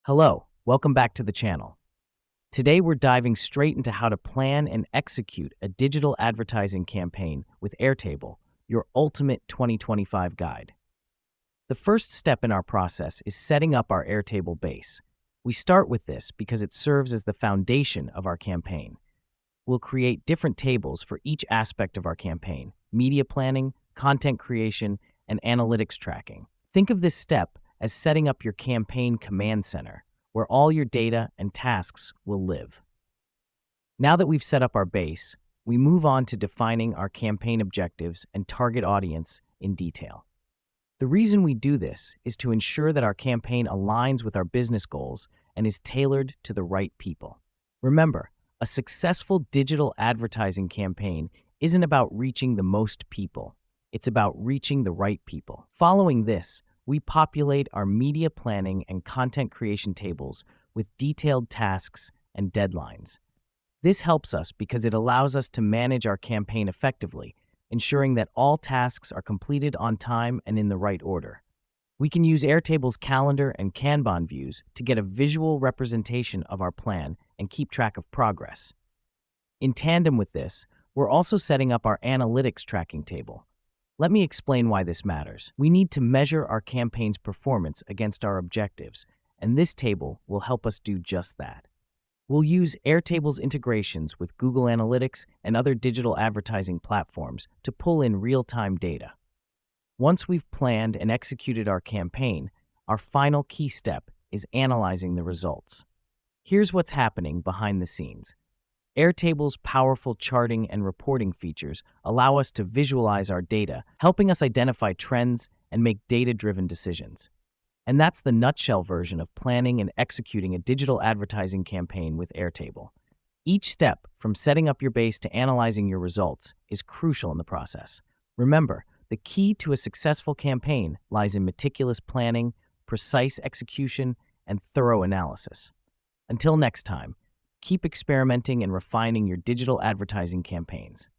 Hello, welcome back to the channel. Today we're diving straight into how to plan and execute a digital advertising campaign with Airtable, your ultimate 2025 guide. The first step in our process is setting up our Airtable base. We start with this because it serves as the foundation of our campaign. We'll create different tables for each aspect of our campaign: media planning, content creation, and analytics tracking. Think of this step as setting up your campaign command center, where all your data and tasks will live. Now that we've set up our base, we move on to defining our campaign objectives and target audience in detail. The reason we do this is to ensure that our campaign aligns with our business goals and is tailored to the right people. Remember, a successful digital advertising campaign isn't about reaching the most people. It's about reaching the right people. Following this, we populate our media planning and content creation tables with detailed tasks and deadlines. This helps us because it allows us to manage our campaign effectively, ensuring that all tasks are completed on time and in the right order. We can use Airtable's calendar and Kanban views to get a visual representation of our plan and keep track of progress. In tandem with this, we're also setting up our analytics tracking table. Let me explain why this matters. We need to measure our campaign's performance against our objectives, and this table will help us do just that. We'll use Airtable's integrations with Google Analytics and other digital advertising platforms to pull in real-time data. Once we've planned and executed our campaign, our final key step is analyzing the results. Here's what's happening behind the scenes. Airtable's powerful charting and reporting features allow us to visualize our data, helping us identify trends and make data-driven decisions. And that's the nutshell version of planning and executing a digital advertising campaign with Airtable. Each step, from setting up your base to analyzing your results, is crucial in the process. Remember, the key to a successful campaign lies in meticulous planning, precise execution, and thorough analysis. Until next time, keep experimenting and refining your digital advertising campaigns.